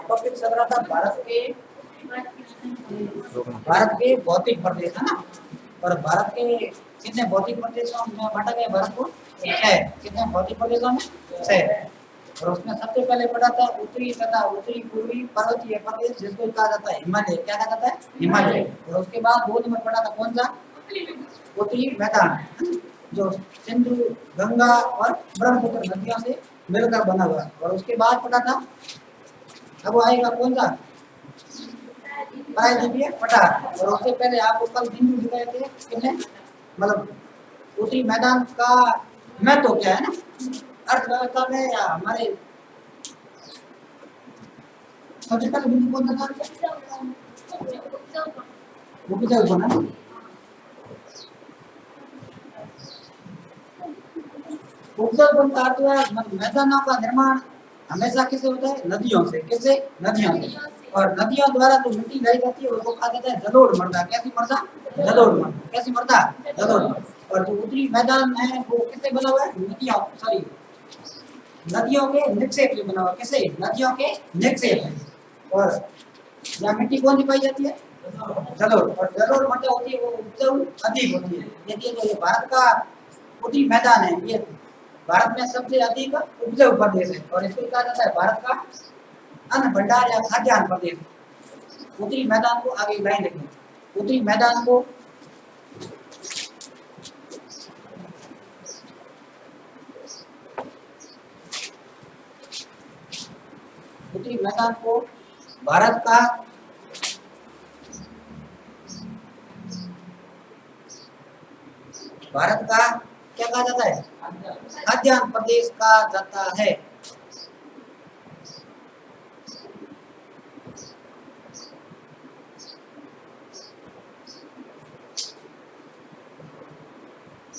Topic चल रहा था भारत के भौतिक प्रदेश है ना। और भारत के कितने भौतिक प्रदेशों में बांटा गया भारत को? 6। कितने भौतिक प्रदेशों में? 6। और उसमें सबसे पहले पढ़ा था उत्तरी तथा उत्तरी पूर्वी पर्वतीय प्रदेश, जिसको कहा जाता है हिमालय। क्या कहा जाता है? हिमालय। और उसके बाद 2 नंबर पढ़ा था कौन सा? उत्तरी मैदान, जो सिंधु, गंगा और ब्रह्मपुत्र नदियों से मिलकर बना हुआ। और उसके बाद पढ़ा था, अब आएगा कौन सा? प्रायद्वीपीय पठार। और उससे पहले आपको कल बिंदु दिखाए थे कितने, मतलब उत्तरी मैदान का महत्व क्या है ना अर्थव्यवस्था में या हमारे। सबसे पहले बिंदु कौन सा था? उपजाऊ ना। उपजाऊ का अर्थ है मैदानों का निर्माण हमेशा किससे होता है? नदियों से। किससे? नदियों से। और नदियों द्वारा जो मिट्टी लाई जाती है उसको कहा जाता है जलोढ़ मृदा। कैसी मृदा? जलोढ़ मृदा। कैसी मृदा? जलोढ़। और जो उत्तरी मैदान है वो किससे बना हुआ है? नदियों, सॉरी, नदियों के निक्षेप से बना हुआ। किससे? नदियों के निक्षेप से। और यहाँ मिट्टी कौन सी पाई जाती है? जलोढ़। और जलोढ़ मृदा होती है वो उपजाऊ अधिक होती है। देखिए जो ये भारत का उत्तरी मैदान है ये भारत में सबसे अधिक उपजाऊ प्रदेश है। और इसको कहा जाता है भारत का अन्न भंडार या खाद्यान्न प्रदेश। उत्तरी मैदान को आगे लाइन रखें। उत्तरी मैदान को भारत का क्या कहा जाता है? खाद्यान्न प्रदेश कहा जाता है।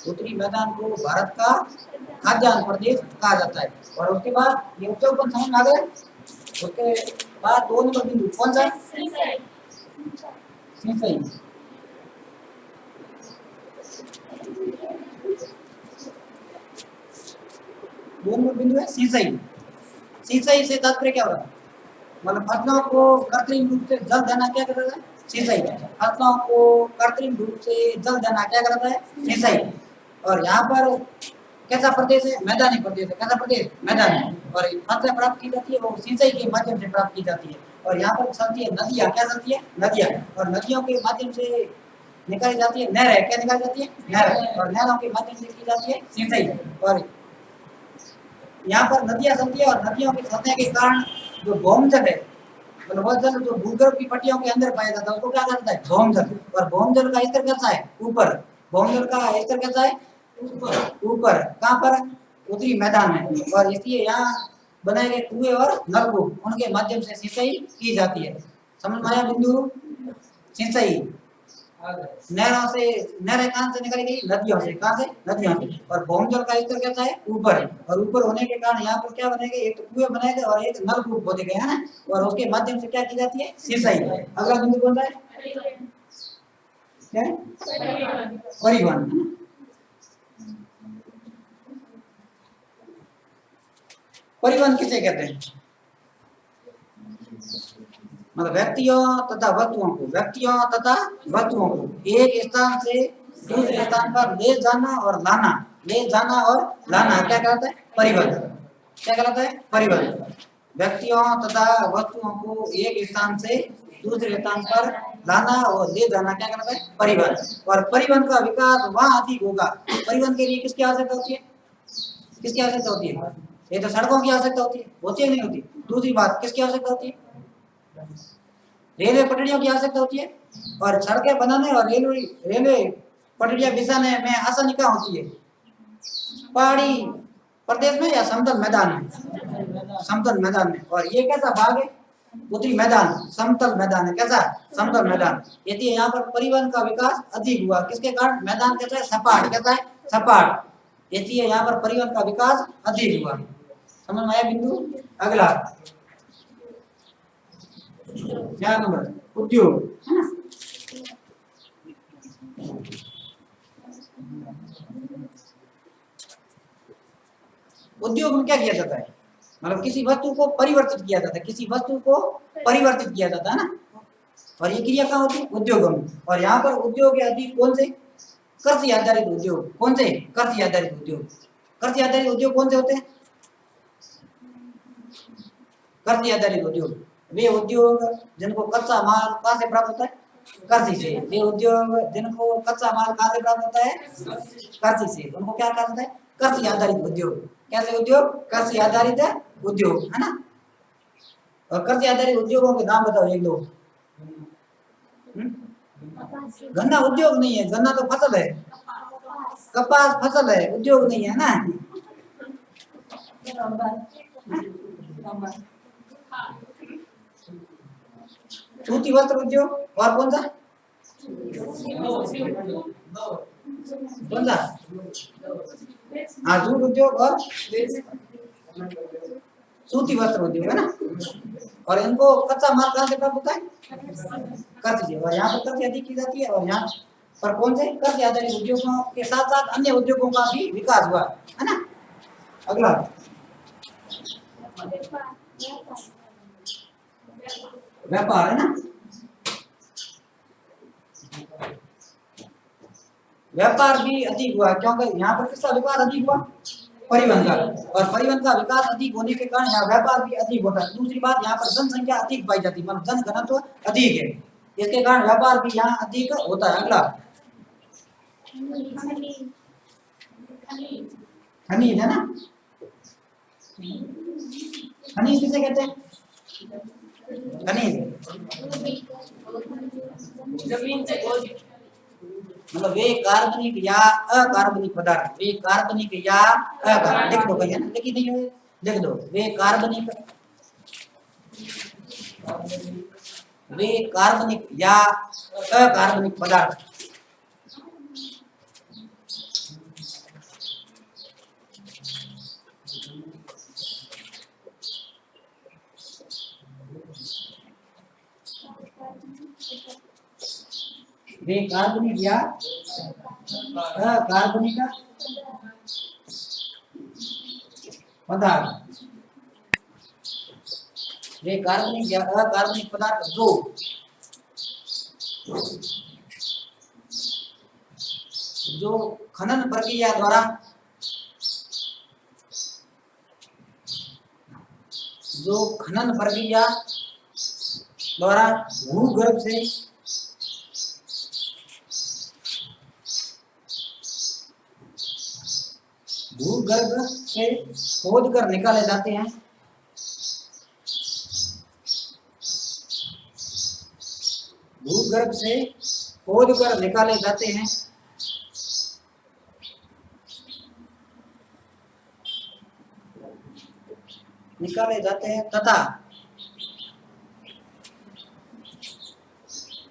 उत्तरी मैदान को भारत का खाद्यान्न प्रदेश कहा जाता है। और उसके बाद ये उपजाऊपन समझ में आ गया। उसके बाद 2 नंबर बिंदु कौन सा? सिंचाई। दोनों बिंदु है सिंचाई। सिंचाई से तात्पर्य क्या हो रहा है? मतलब फसलों को कृत्रिम रूप से जल देना क्या कर रहा है? सिंचाई। फसलों को कृत्रिम रूप से जल देना क्या कर रहा है? सिंचाई। और यहाँ पर कैसा प्रदेश है? मैदानी प्रदेश है। कैसा प्रदेश? मैदानी। और फसलें प्राप्त की जाती है वो सिंचाई के माध्यम से प्राप्त की जाती है। और यहाँ पर चलती है नदियाँ। क्या चलती है? नदियाँ। और नदियों के माध्यम से निकाली जाती है नहर। क्या निकाली जाती है? नहर। और नहरों के माध्यम से की जाती है सिंचाई। और यहाँ पर नदियाँ चलती है और नदियों के चलने के कारण जो भौमजल है, मतलब वो जल जो भूगर्भ की पट्टियों के अंदर पाया जाता है उसको क्या कहता है? भौमजल। और भौमजल का स्तर कैसा है? ऊपर। भौमजल का स्तर कैसा है? ऊपर। कहाँ पर? उत्तरी मैदान में। और इसलिए यहाँ बनाए गए कुएं और नलकूप उनके माध्यम से सिंचाई की जाती है। समझ में आया बिंदु? सिंचाई नहरों से, नहरें कहाँ से निकाली गई? नदियों से। कहाँ से? नदियों से। और भौमजल का स्तर कैसा है? ऊपर है। और ऊपर होने के कारण यहाँ पर क्या बनेगा? एक तो कुएं बनाए गए और एक नलकूप खोदे गए है ना। और उसके माध्यम से क्या की जाती है? सिंचाई। अगला बिंदु कौन सा है? क्या है? परिवहन। परिवहन किसे कहते हैं? मतलब व्यक्तियों तथा वस्तुओं को एक स्थान से दूसरे स्थान पर ले जाना और लाना। क्या कहलाता है? परिवहन। क्या कहलाता है? परिवहन। व्यक्तियों तथा वस्तुओं को एक स्थान से दूसरे स्थान पर लाना और ले जाना क्या कहलाता है? परिवहन। और परिवहन का विकास वहाँ अधिक होगा। परिवहन के लिए किसकी आवश्यकता होती है? किसकी आवश्यकता होती है? ये तो सड़कों की आवश्यकता होती है। होती है नहीं होती? दूसरी बात किसकी आवश्यकता होती है? रेलवे पटरियों की आवश्यकता होती है। और सड़कें बनाने और रेलवे पटरियां बिछाने में आसानी कहाँ होती है? पहाड़ी प्रदेश में या समतल मैदान में? समतल मैदान में। और ये कैसा भाग है? उत्तरी मैदान। समतल मैदान है। कैसा? समतल मैदान। यदि यहाँ पर परिवहन का विकास अधिक हुआ किसके कारण? मैदान कैसा है? सपाट। कैसा है? सपाट। यदि यहाँ पर परिवहन का विकास अधिक हुआ। समझ में आया बिंदु? अगला 4 नंबर उद्योग। उद्योग में क्या किया जाता है? मतलब किसी वस्तु को परिवर्तित किया जाता है, किसी वस्तु को परिवर्तित किया जाता है ना। और ये क्रिया कहाँ होती है? उद्योगों में। और यहाँ पर उद्योग के अधिक कौन से? कृषि आधारित उद्योग। कौन से? कृषि आधारित उद्योग। कृषि आधारित उद्योग कौन से होते हैं? कृषि आधारित उद्योग वे उद्योग जिनको कच्चा माल कहाँ से प्राप्त होता है? कृषि से। वे उद्योग जिनको कच्चा माल कहाँ से प्राप्त होता है? कृषि से। उनको क्या कहा जाता है? कृषि आधारित उद्योग। कैसे उद्योग? कृषि आधारित उद्योग, है ना। और कृषि आधारित उद्योगों के नाम बताओ एक दो। गन्ना उद्योग नहीं है, गन्ना तो फसल है। कपास फसल है, उद्योग नहीं है ना। सूती वस्त्र उद्योग। और कौन सा? कौन सा? हाँ, जूट उद्योग और सूती वस्त्र उद्योग, है ना। और इनको कच्चा माल कहाँ से प्राप्त होता है? कृषि से। और यहाँ पर कृषि अधिक की जाती है। और यहाँ पर कौन से? कृषि आधारित उद्योगों के साथ साथ अन्य उद्योगों का भी विकास हुआ, है ना। अगला व्यापार, है ना। व्यापार भी अधिक हुआ क्योंकि यहाँ पर किसका विकास अधिक हुआ? परिवहन का। और परिवहन का विकास अधिक होने के कारण यहाँ व्यापार भी अधिक होता है। दूसरी बात, यहाँ पर जनसंख्या अधिक पाई जाती है, मतलब जनघनत्व अधिक है, इसके कारण व्यापार भी यहाँ अधिक होता है। अगला खनिज, है ना। खनिज किसे कहते हैं? खनिज मतलब वे कार्बनिक या अकार्बनिक पदार्थ। वे कार्बनिक या अकार्बनिक, लिख दो कहीं, है ना। लिखी नहीं है, लिख दो। वे कार्बनिक या अकार्बनिक पदार्थ। वे कार्बनिक या अकार्बनिक पदार्थ। वे कार्बनिक या अकार्बनिक पदार्थ जो खनन प्रक्रिया द्वारा भूगर्भ से खोद कर निकाले जाते हैं। भूगर्भ से खोद कर निकाले जाते हैं तथा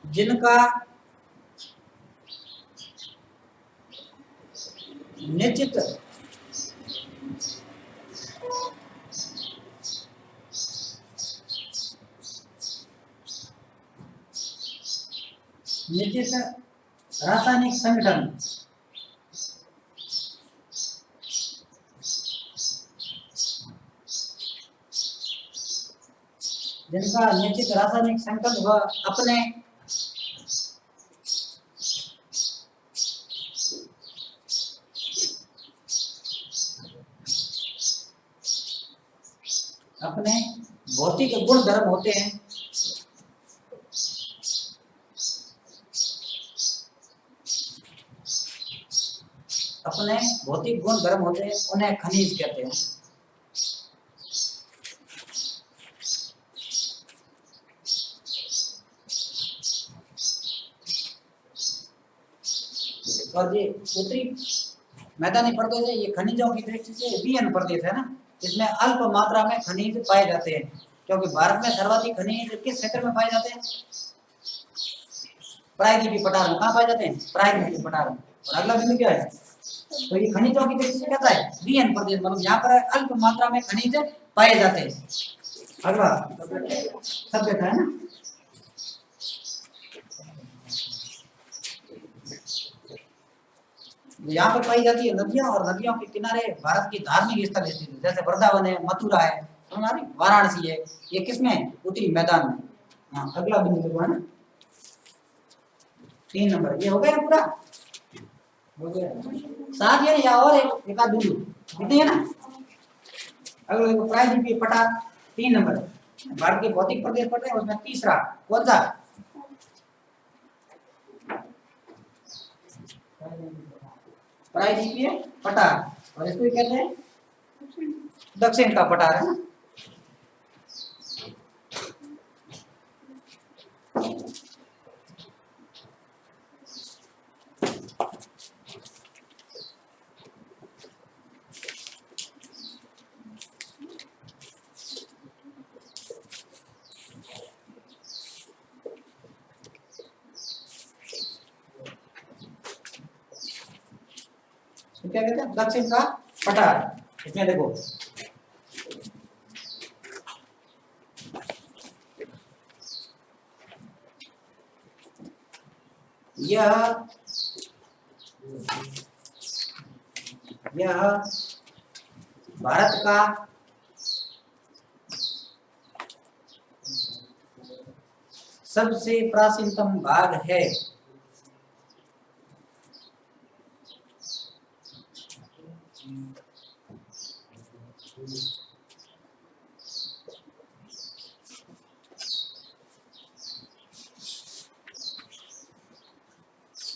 जिनका निश्चित रासायनिक संगठन व अपने भौतिक गुण धर्म होते हैं। उन्हें खनिज कहते हैं। और ये उत्तरी मैदानी प्रदेश है, ये खनिजों की दृष्टि से विहीन प्रदेश है ना। इसमें अल्प मात्रा में खनिज पाए जाते हैं, क्योंकि भारत में सर्वाधिक खनिज किस क्षेत्र में पाए जाते हैं? प्रायद्वीपीय पठार में। कहाँ पाए जाते हैं? प्रायद्वीपीय पठार में। और अगला बिंदु क्या है? तो ये खनिजों की दृष्टि से कहता है विहीन प्रदेश, मतलब यहाँ पर अल्प मात्रा में खनिज पाए जाते हैं। अगला सभ्यता, है ना। यहाँ पर पाई जाती है नदियां, और नदियों के किनारे भारत की धार्मिक स्थल स्थित है, जैसे वृंदावन है, मथुरा है, समझ आ रही? वाराणसी है, ये किसमें है? उत्तरी मैदान में। हाँ, अगला बिंदु देखो है ना, 3 नंबर। ये हो गया ना पूरा? हो गया। 7 है या और एक आध बिंदु कितनी है ना? अगला देखो, प्रायद्वीपीय पठार 3 नंबर। भारत के भौतिक प्रदेश पढ़ रहे हैं, उसमें तीसरा कौन सा? प्रायद्वीपीय पठार, और इसको कहते हैं दक्षिण का पठार, है ना? तो क्या कहते हैं? दक्षिण का पठार। इसमें देखो, यह भारत का सबसे प्राचीनतम भाग है।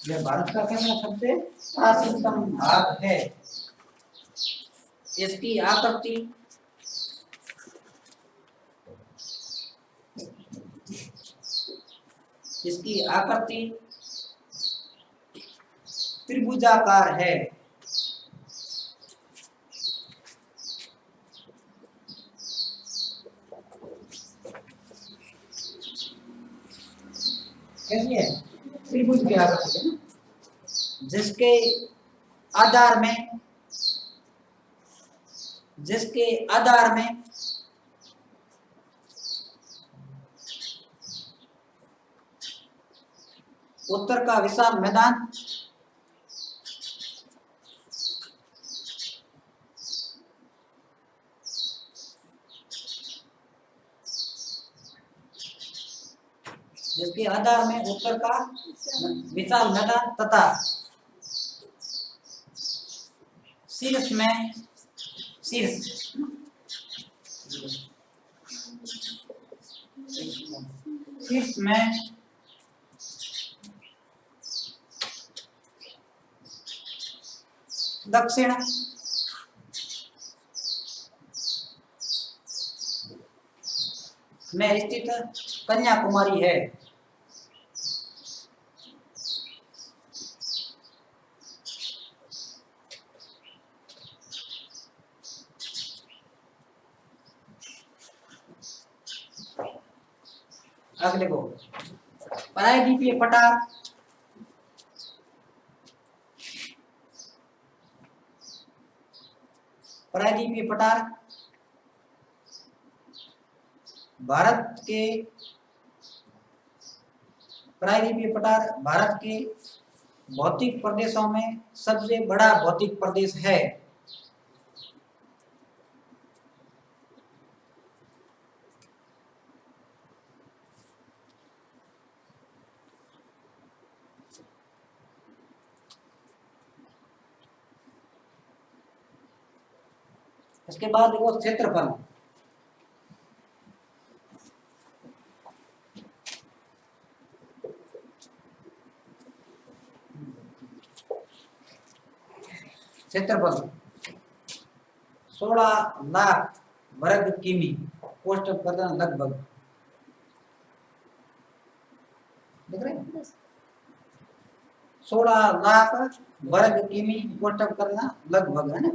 यह भारत का कहना सबसे प्राचीनतम भाग है। इसकी आकृति त्रिभुजाकार है। कैसी है? त्रिभुज की आकृति है ना, जिसके आधार में उत्तर का विशाल मैदान तथा शीर्ष में दक्षिण में स्थित कन्याकुमारी है। अगले को, प्रायद्वीपीय पठार भारत के भौतिक प्रदेशों में सबसे बड़ा भौतिक प्रदेश है। इसके बाद देखो क्षेत्रफल। क्षेत्रफल 16 लाख वर्ग किमी, कोष्टक करना लगभग, देख रहे हैं? 16 लाख वर्ग किमी, कोष्टक करना लगभग, है ना?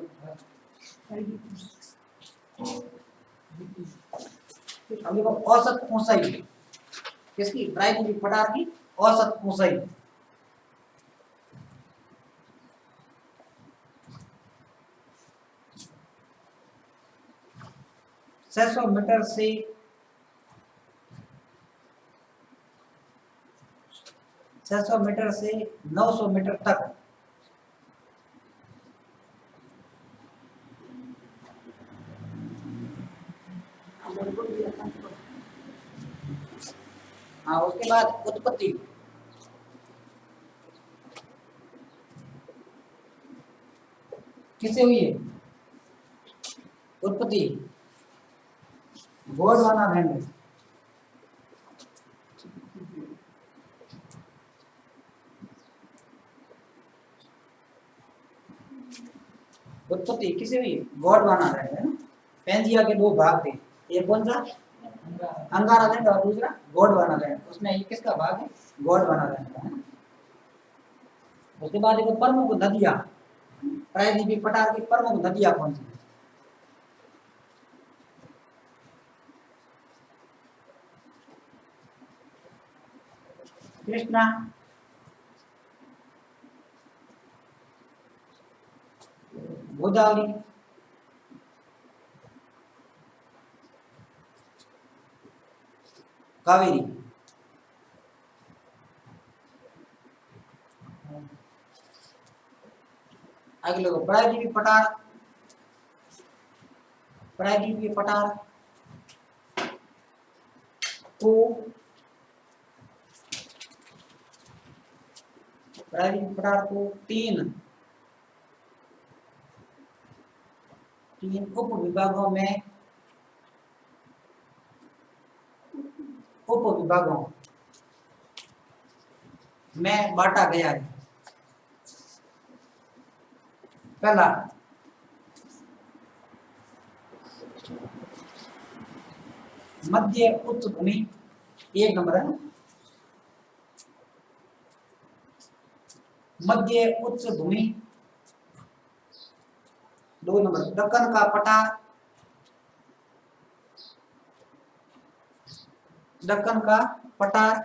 अब देखो औसत ऊंचाई किसकी? प्रायद्वीपीय पठार की औसत ऊंचाई 600 मीटर से 900 मीटर तक हाँ, उसके बाद उत्पत्ति। किससे हुई है उत्पत्ति? गोंडवाना लैंड। उत्पत्ति किससे हुई? गोंडवाना लैंड है ना। पेंजिया के दो भाग थे, एक कौन सा? अंगारा लैंड और दूसरा गोंडवाना लैंड। उसमें ये किसका भाग है? गोंडवाना लैंड का है ना। उसके बाद देखो प्रमुख नदियां, प्रायद्वीपीय पठार की प्रमुख नदियां कौन सी? कृष्णा, गोदावरी, कावेरी। अगले को प्रायद्वीपीय पठार, प्रायद्वीपीय पठार को, प्रायद्वीपीय पठार को तीन उप विभागों में, उप विभागों में बांटा गया है। पहला मध्य उच्च भूमि, एक नंबर है। मध्य उच्च भूमि, दो नंबर दक्कन का पठार, दक्कन का पठार,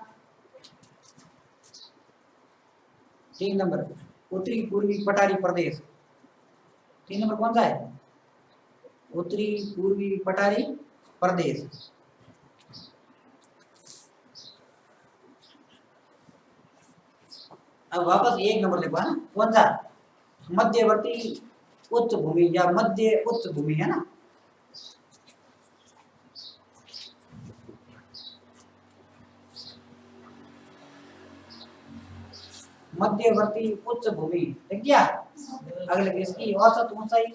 तीन नंबर उत्तरी पूर्वी पठारी प्रदेश। तीन नंबर कौन सा है? उत्तरी पूर्वी पठारी प्रदेश। अब वापस एक नंबर लिखवा ना, कौन सा? मध्यवर्ती उच्च भूमि या मध्य उच्च भूमि है ना। मध्यवर्ती उच्च भूमि ठीक क्या? अगले इसकी औसत ऊंचाई,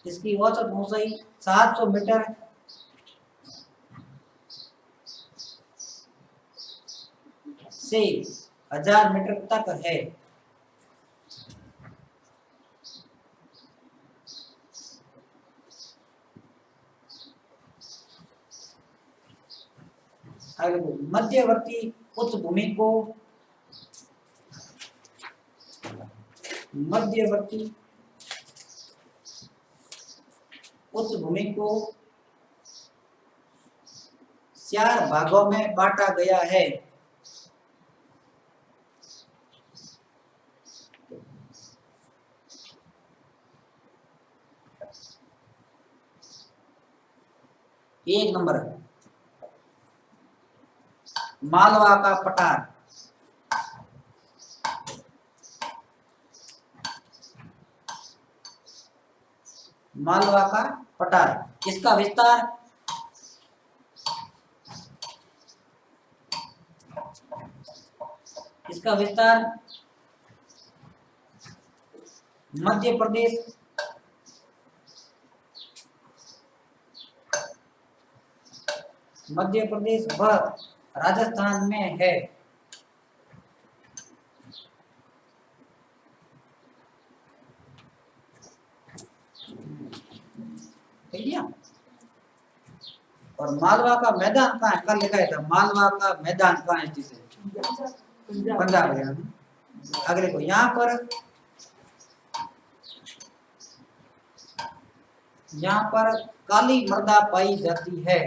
इसकी औसत ऊंचाई 700 मीटर से 1000 मीटर तक है। मध्यवर्ती उच्च भूमि को, मध्यवर्ती उच्च भूमि को 4 भागों में बांटा गया है। एक नंबर मालवा का पठार, मालवा का पठार। इसका विस्तार, इसका विस्तार मध्य प्रदेश, मध्य प्रदेश व राजस्थान में है। ठीक है। और मालवा का मैदान कहाँ है? कल लिखा था मालवा का मैदान कहाँ स्थित है? पंजाब हरियाणा में। अगले को यहाँ पर काली मृदा पाई जाती है।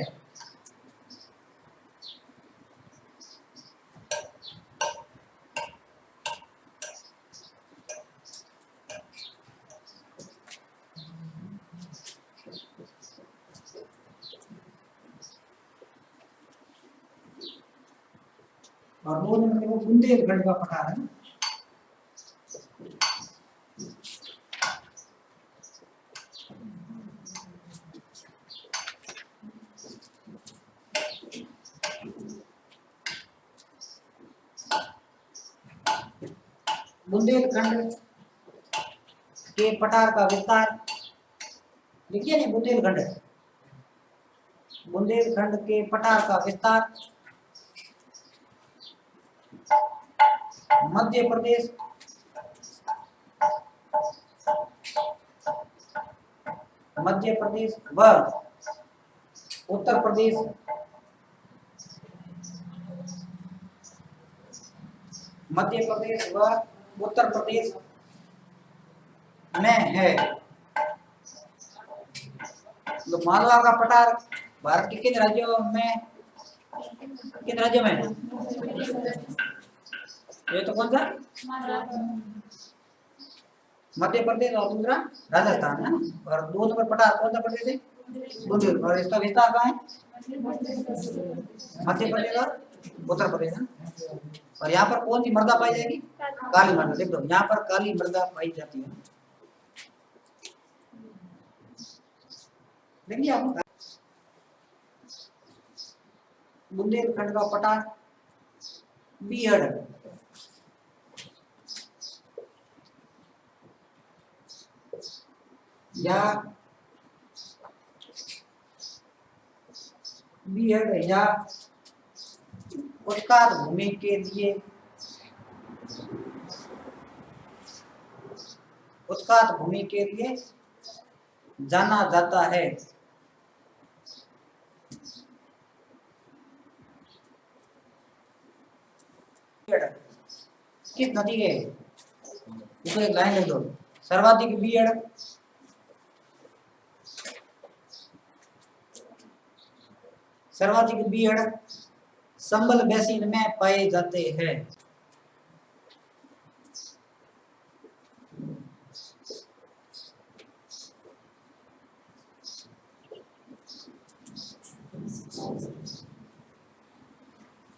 और दो नंबर को बुंदेलखंड का पठार है। बुंदेलखंड के पठार का विस्तार लिखिए नहीं, बुंदेलखंड के पठार का विस्तार मध्य प्रदेश व उत्तर प्रदेश में है। तो मालवा का पठार भारत के किन राज्यों में है? ये तो कौन सा? मध्य प्रदेश और दूसरा राजस्थान है। और दो नंबर पठार कौन सा प्रदेश है? बुंदेलखंड। और इसका विस्तार कहाँ है? मध्य प्रदेश और उत्तर प्रदेश है। और यहाँ पर कौन सी मृदा पाई जाएगी? काली मृदा। देख दो, यहाँ पर काली मृदा पाई जाती है। देखिए आप, बुंदेलखंड का पठार बीहड़, या उत्कार भूमि के लिए जाना जाता है। किस नदी के? इसको एक लाइन लिख दो। सर्वाधिक बीहड़ संबल बेसिन में पाए जाते हैं।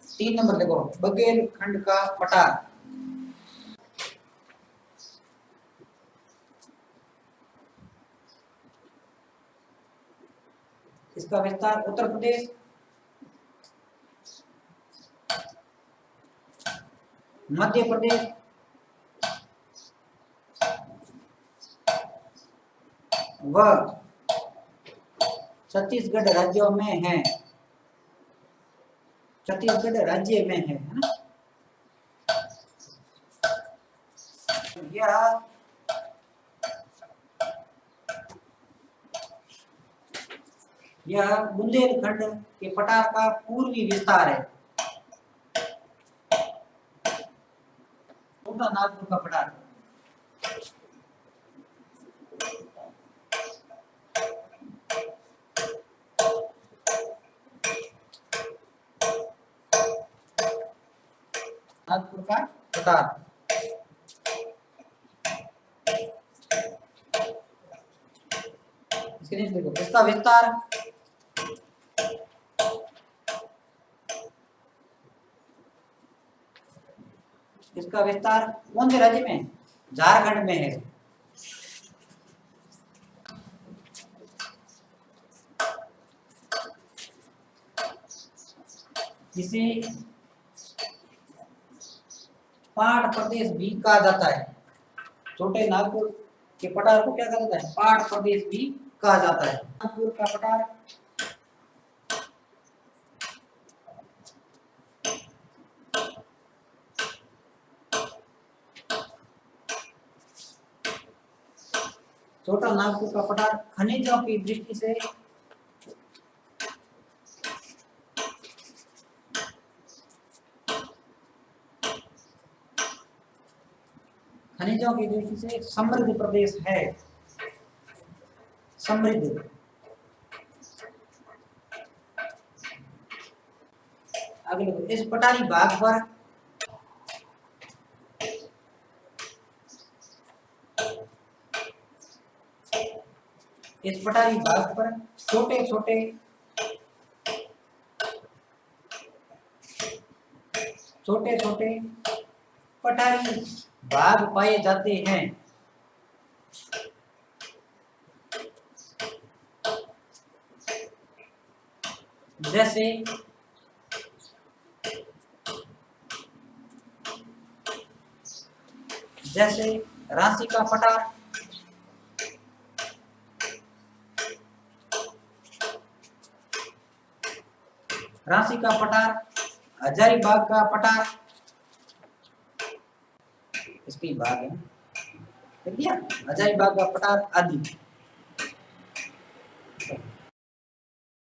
तीन नंबर देखो, बुंदेलखंड का पठार इसका विस्तार उत्तर प्रदेश, मध्य प्रदेश व छत्तीसगढ़ राज्यों में है। छत्तीसगढ़ राज्य में है ना? यह बुंदेलखंड के पठार का पूर्वी विस्तार है। छोटा नागपुर का पठार, नागपुर का पठार। इसके नीचे देखो, इसका विस्तार कौन से राज्य में? झारखंड में है। जिसे पहाड़ प्रदेश भी कहा जाता है। छोटे नागपुर के पठार को क्या कहा जाता है? पहाड़ प्रदेश भी कहा जाता है। नागपुर का पठार छोटा नागपुर का पठार खनिजों की दृष्टि से समृद्ध प्रदेश है। समृद्ध। अगले, इस पठारी भाग पर छोटे छोटे पठारी भाग पाए जाते हैं। जैसे जैसे राशि का पटार, राशि का पटार, हजारीबाग का पटार, इसकी बाग है, ठीक है, हजारीबाग का पटार आदि।